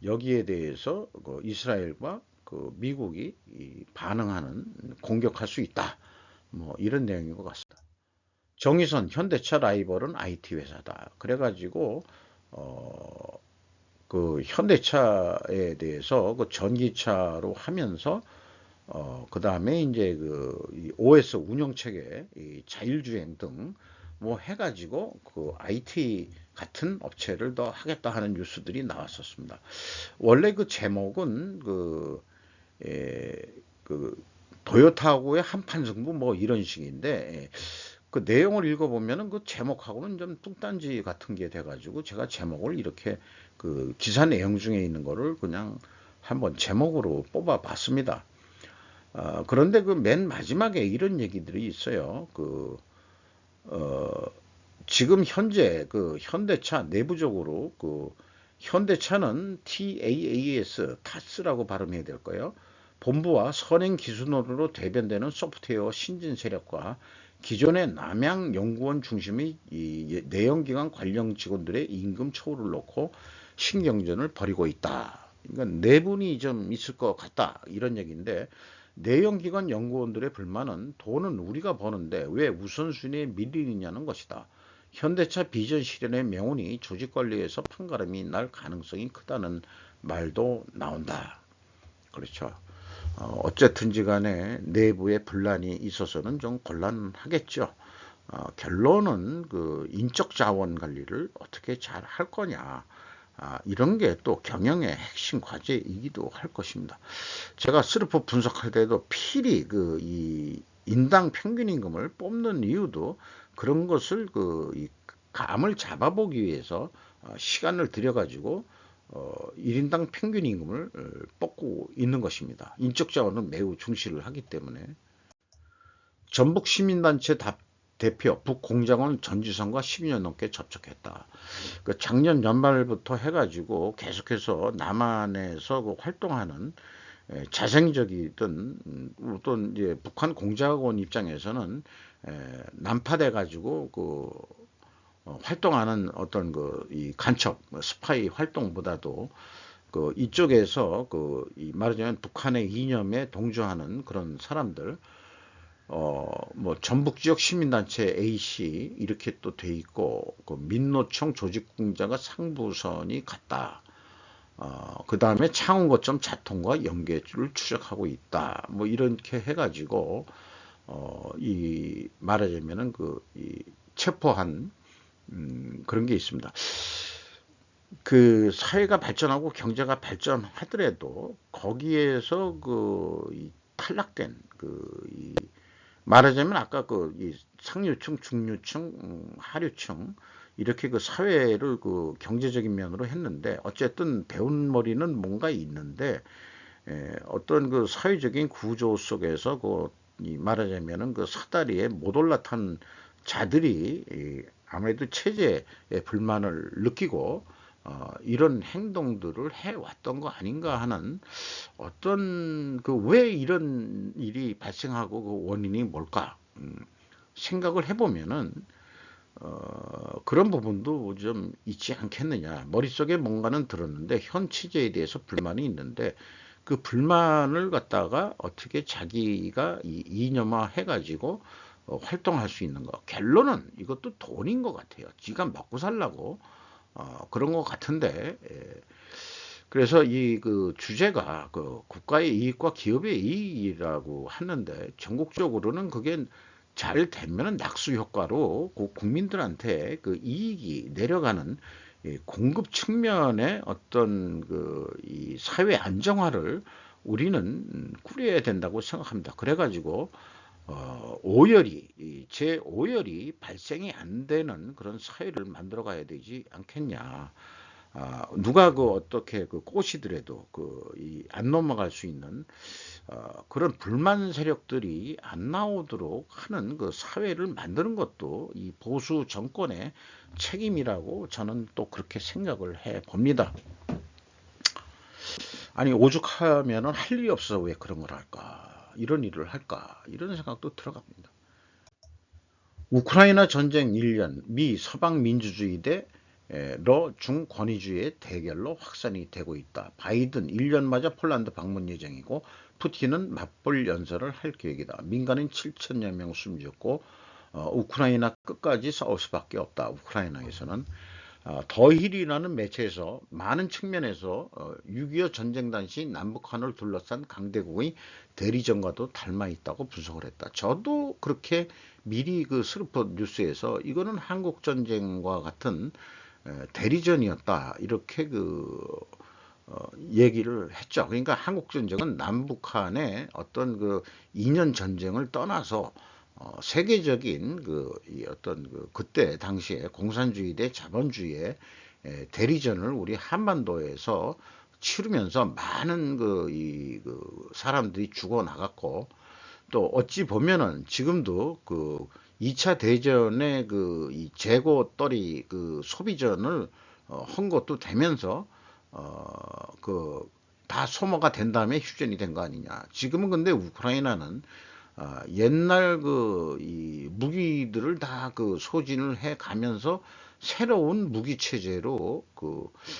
여기에 대해서 이스라엘과 미국이 반응하는, 공격할 수 있다. 뭐 이런 내용인 것 같습니다. 정의선 현대차 라이벌은 IT 회사다. 그래가지고 그 현대차에 대해서 그 전기차로 하면서 그 다음에 이제 이 OS 운영 체계, 이 자율주행 등 뭐 해가지고 그 IT 같은 업체를 더 하겠다 하는 뉴스들이 나왔었습니다. 원래 그 제목은 예, 그 도요타하고의 한판 승부 뭐 이런 식인데, 그 내용을 읽어보면은 그 제목하고는 좀 뚱딴지 같은 게 돼가지고, 제가 제목을 이렇게 그 기사 내용 중에 있는 거를 그냥 한번 제목으로 뽑아봤습니다. 그런데 그 맨 마지막에 이런 얘기들이 있어요. 어, 지금 현재 그 현대차 내부적으로 현대차는 TAAS, 타스라고 발음해야 될 거예요. 본부와 선행 기술론으로 대변되는 소프트웨어 신진 세력과 기존의 남양연구원 중심의 이 내연기관 관련 직원들의 임금 초월을 놓고 신경전을 벌이고 있다. 그러니까 내분이 좀 있을 것 같다 이런 얘기인데, 내연기관 연구원들의 불만은 돈은 우리가 버는데 왜 우선순위에 밀리느냐는 것이다. 현대차 비전 실현의 명운이 조직관리에서 판가름이 날 가능성이 크다는 말도 나온다. 그렇죠. 어쨌든지 간에 내부에 분란이 있어서는 좀 곤란하겠죠. 결론은 그 인적 자원 관리를 어떻게 잘 할 거냐. 이런 게 또 경영의 핵심 과제이기도 할 것입니다. 제가 스르프 분석할 때도 필히 이 인당 평균 임금을 뽑는 이유도 그런 것을 이 감을 잡아보기 위해서 시간을 들여가지고 1인당 평균 임금을 뽑고 있는 것입니다. 인적 자원은 매우 중시를 하기 때문에. 전북 시민단체 대표 북공장원 전지성과 12년 넘게 접촉했다. 그 작년 연말부터 해가지고 계속해서 남한에서 그 활동하는 자생적이든 어떤 이제 북한 공작원 입장에서는 난파돼 가지고 그 활동하는 어떤 그 이 간첩 스파이 활동보다도 그 이쪽에서 그 말하자면 북한의 이념에 동조하는 그런 사람들 뭐 전북 지역 시민단체 A씨 이렇게 또 돼 있고 그 민노총 조직공자가 상부선이 같다. 그 다음에 창원거점 자통과 연계를 추적하고 있다. 뭐 이렇게 해가지고 이 말하자면은 이 체포한 그런 게 있습니다. 그 사회가 발전하고 경제가 발전하더라도 거기에서 이 탈락된 이 말하자면 아까 이 상류층, 중류층, 하류층 이렇게 그 사회를 그 경제적인 면으로 했는데 어쨌든 배운 머리는 뭔가 있는데 어떤 그 사회적인 구조 속에서 이 말하자면은 그 사다리에 못 올라탄 자들이 아무래도 체제에 불만을 느끼고 이런 행동들을 해왔던 거 아닌가 하는 어떤 그 왜 이런 일이 발생하고 그 원인이 뭘까 생각을 해보면은 그런 부분도 좀 있지 않겠느냐. 머릿속에 뭔가는 들었는데 현 체제에 대해서 불만이 있는데 그 불만을 갖다가 어떻게 자기가 이념화 해가지고 활동할 수 있는 거. 결론은 이것도 돈인 것 같아요. 지가 먹고 살라고 그런 것 같은데. 그래서 이 그 주제가 그 국가의 이익과 기업의 이익이라고 하는데 전국적으로는 그게 잘 되면은 낙수 효과로 그 국민들한테 그 이익이 내려가는 공급 측면의 어떤 이 사회 안정화를 우리는 꾸려야 된다고 생각합니다. 그래가지고 제5열이 발생이 안 되는 그런 사회를 만들어 가야 되지 않겠냐. 누가 어떻게 꼬시더라도 안 넘어갈 수 있는 그런 불만 세력들이 안 나오도록 하는 그 사회를 만드는 것도 이 보수 정권의 책임이라고 저는 또 그렇게 생각을 해 봅니다. 아니 오죽하면은 할 일이 없어서 왜 그런 걸 할까? 이런 일을 할까? 이런 생각도 들어갑니다. 우크라이나 전쟁 1년, 미 서방 민주주의 대 중 권위주의의 대결로 확산이 되고 있다. 바이든 1년 맞아 폴란드 방문 예정이고 푸틴은 맞불 연설을 할 계획이다. 민간인 7천여 명 숨졌고 우크라이나 끝까지 싸울 수밖에 없다. 우크라이나에서는 더힐이라는 매체에서 많은 측면에서 6.25 전쟁 당시 남북한을 둘러싼 강대국의 대리전과도 닮아 있다고 분석을 했다. 저도 그렇게 미리 그 스루퍼 뉴스에서 이거는 한국 전쟁과 같은 대리전이었다 이렇게 얘기를 했죠. 그러니까 한국 전쟁은 남북한의 어떤 그 2년 전쟁을 떠나서 세계적인 어떤 그때 당시에 공산주의 대 자본주의의 대리전을 우리 한반도에서 치르면서 많은 사람들이 죽어 나갔고 또 어찌 보면은 지금도 2차 대전의 이 재고 떨이 소비전을 한 것도 되면서 다 소모가 된 다음에 휴전이 된 거 아니냐. 지금은 근데 우크라이나는 옛날 이 무기들을 다 소진을 해 가면서 새로운 무기 체제로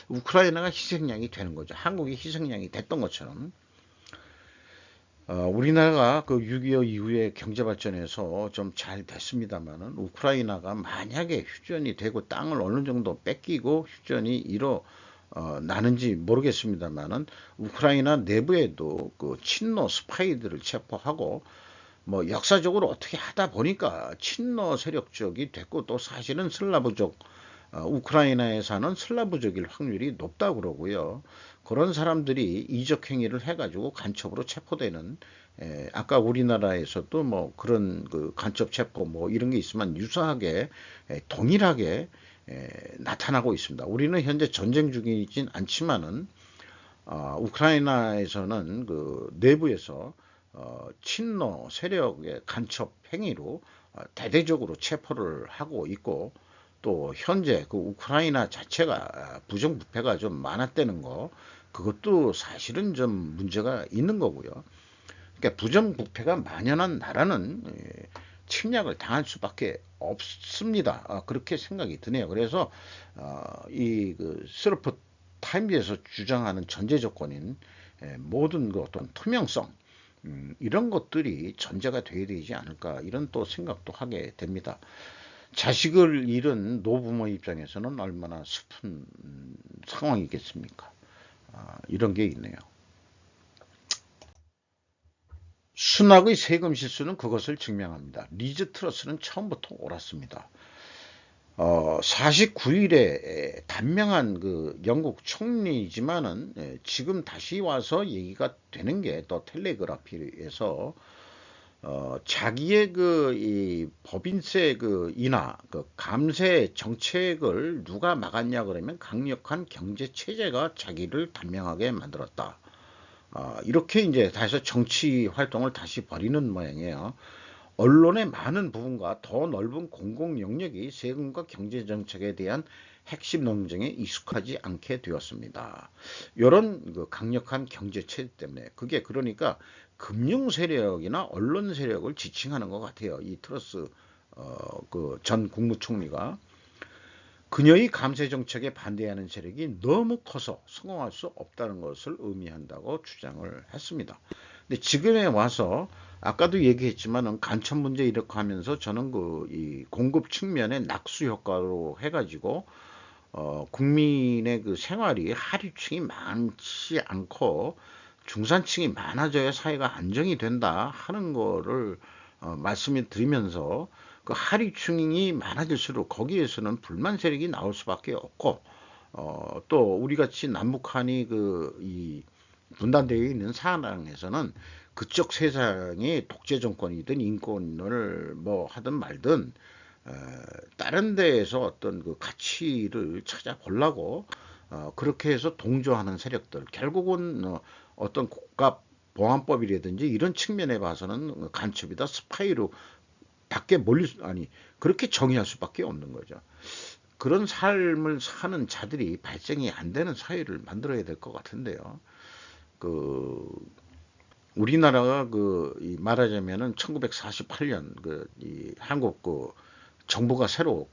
우크라이나가 희생양이 되는 거죠. 한국이 희생양이 됐던 것처럼. 우리나라가 6.25 이후에 경제 발전에서 좀 잘 됐습니다만은 우크라이나가 만약에 휴전이 되고 땅을 어느 정도 뺏기고 휴전이 나는지 모르겠습니다만은 우크라이나 내부에도 친러 스파이들을 체포하고 뭐 역사적으로 어떻게 하다 보니까 친러 세력적이 됐고 또 사실은 슬라브족 우크라이나에 사는 슬라브족일 확률이 높다고 그러고요. 그런 사람들이 이적 행위를 해가지고 간첩으로 체포되는 아까 우리나라에서도 뭐 그런 간첩 체포 뭐 이런 게 있으면 유사하게 동일하게 나타나고 있습니다. 우리는 현재 전쟁 중이진 않지만은 우크라이나에서는 그 내부에서 친러 세력의 간첩 행위로 대대적으로 체포를 하고 있고, 또 현재 그 우크라이나 자체가 부정부패가 좀 많았다는 거, 그것도 사실은 좀 문제가 있는 거고요. 그러니까 부정부패가 만연한 나라는 침략을 당할 수밖에 없습니다. 그렇게 생각이 드네요. 그래서 이그 스르프 타임즈에서 주장하는 전제 조건인 모든 그 어떤 투명성, 이런 것들이 전제가 돼야 되지 않을까, 이런 또 생각도 하게 됩니다. 자식을 잃은 노부모 입장에서는 얼마나 슬픈 상황이겠습니까? 이런 게 있네요. 순학의 세금 실수는 그것을 증명합니다. 리즈 트러스는 처음부터 옳았습니다. 49일에 단명한 그 영국 총리지만은 지금 다시 와서 얘기가 되는 게 또 텔레그라피에서 자기의 그 이 법인세 그 인하 그 감세 정책을 누가 막았냐 그러면 강력한 경제 체제가 자기를 단명하게 만들었다. 이렇게 이제 다시 정치 활동을 다시 벌이는 모양이에요. 언론의 많은 부분과 더 넓은 공공 영역이 세금과 경제 정책에 대한 핵심 논쟁에 익숙하지 않게 되었습니다. 이런 그 강력한 경제 체제 때문에, 그게 그러니까 금융 세력이나 언론 세력을 지칭하는 것 같아요. 이 트러스 그 전 국무총리가 그녀의 감세 정책에 반대하는 세력이 너무 커서 성공할 수 없다는 것을 의미한다고 주장을 했습니다. 근데 지금에 와서 아까도 얘기했지만은 간첩 문제 이렇게 하면서 저는 그 이 공급 측면의 낙수 효과로 해가지고 국민의 그 생활이 하류층이 많지 않고 중산층이 많아져야 사회가 안정이 된다 하는 거를 말씀을 드리면서, 그 하류층이 많아질수록 거기에서는 불만 세력이 나올 수밖에 없고, 또 우리 같이 남북한이 그 이 분단되어 있는 상황에서는 그쪽 세상이 독재 정권이든 인권을 뭐 하든 말든 다른 데에서 어떤 그 가치를 찾아보려고 그렇게 해서 동조하는 세력들, 결국은 어떤 국가 보안법이라든지 이런 측면에 봐서는 간첩이다, 스파이로 밖에 아니 그렇게 정의할 수밖에 없는 거죠. 그런 삶을 사는 자들이 발생이 안 되는 사회를 만들어야 될 것 같은데요. 그 우리나라가 말하자면은 1948년 이 한국 정부가 새로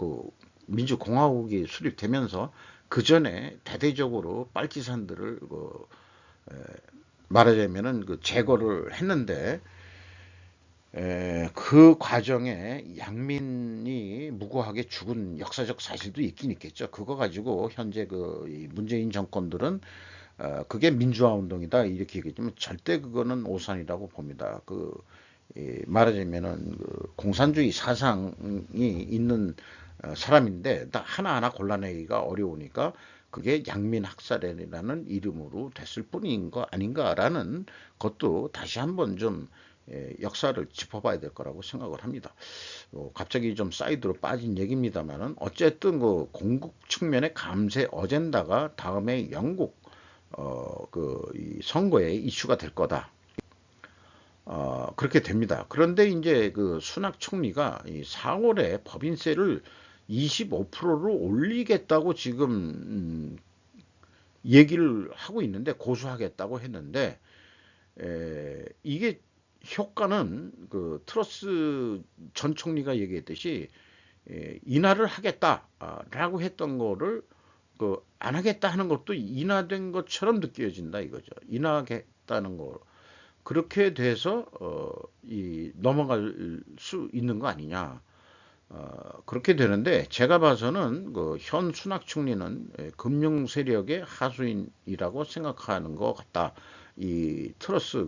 민주공화국이 수립되면서 그 전에 대대적으로 빨치산들을 말하자면은 제거를 했는데, 그 과정에 양민이 무고하게 죽은 역사적 사실도 있긴 있겠죠. 그거 가지고 현재 이 문재인 정권들은 그게 민주화 운동이다 이렇게 얘기했지만 절대 그거는 오산이라고 봅니다. 말하자면은 공산주의 사상이 있는 사람인데 하나하나 골라내기가 어려우니까 그게 양민 학살이라는 이름으로 됐을 뿐인 거 아닌가라는 것도 다시 한번 좀 역사를 짚어봐야 될 거라고 생각을 합니다. 갑자기 좀 사이드로 빠진 얘기입니다만은 어쨌든 그 공국 측면의 감세 어젠다가 다음에 영국 이 선거에 이슈가 될 거다. 그렇게 됩니다. 그런데 이제 그 순낙 총리가 이 4월에 법인세를 25%로 올리겠다고 지금 얘기를 하고 있는데, 고수하겠다고 했는데, 이게 효과는 그 트러스 전 총리가 얘기했듯이 인하를 하겠다라고 했던 거를 안 하겠다 하는 것도 인하된 것처럼 느껴진다 이거죠. 인하하겠다는 거 그렇게 돼서 넘어갈 수 있는 거 아니냐. 그렇게 되는데 제가 봐서는 현 순낙 총리는 금융 세력의 하수인이라고 생각하는 것 같다. 이 트러스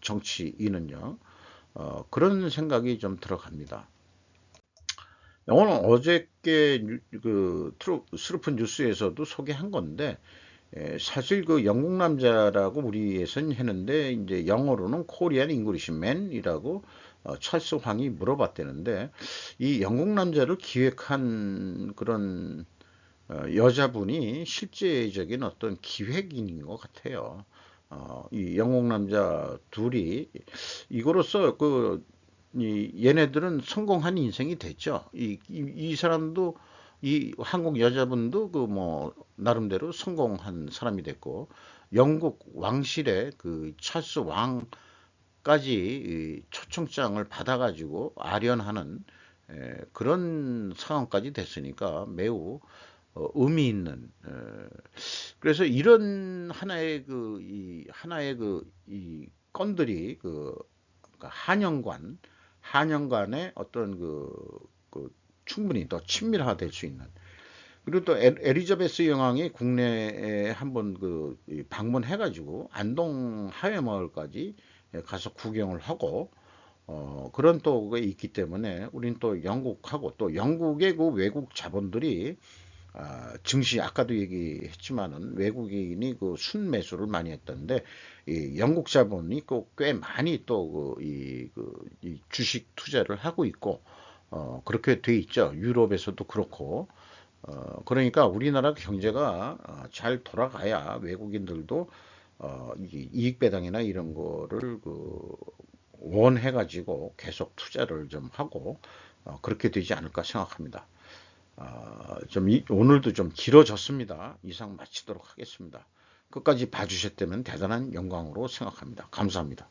정치인은요. 그런 생각이 좀 들어갑니다. 오늘 어저께 스루픈 뉴스에서도 소개한 건데, 사실 그 영국 남자라고 우리에선 했는데 이제 영어로는 코리안 잉글리시맨이라고 찰스 황이 물어봤대는데 이 영국 남자를 기획한 그런 여자분이 실제적인 어떤 기획인인 것 같아요. 이 영국 남자 둘이 이거로써 얘네들은 성공한 인생이 됐죠. 이 사람도 이 한국 여자분도 그 뭐 나름대로 성공한 사람이 됐고 영국 왕실의 그 찰스 왕까지 초청장을 받아가지고 아련하는 그런 상황까지 됐으니까 매우 의미 있는 그래서 이런 하나의 이 건들이 한영관의 어떤 충분히 더 친밀화될 수 있는 그리고 또 에리자베스 여왕이 국내에 한번 방문해가지고 안동 하회마을까지 가서 구경을 하고 그런 또 그게 있기 때문에 우린 또 영국하고 또 영국의 그 외국 자본들이 증시 아까도 얘기했지만은 외국인이 그 순매수를 많이 했던데 이 영국 자본이 꽤 많이 또 이 주식 투자를 하고 있고 그렇게 돼 있죠. 유럽에서도 그렇고 그러니까 우리나라 경제가 잘 돌아가야 외국인들도 이익 배당이나 이런 거를 원해가지고 계속 투자를 좀 하고 그렇게 되지 않을까 생각합니다. 오늘도 좀 길어졌습니다. 이상 마치도록 하겠습니다. 끝까지 봐주셨다면 대단한 영광으로 생각합니다. 감사합니다.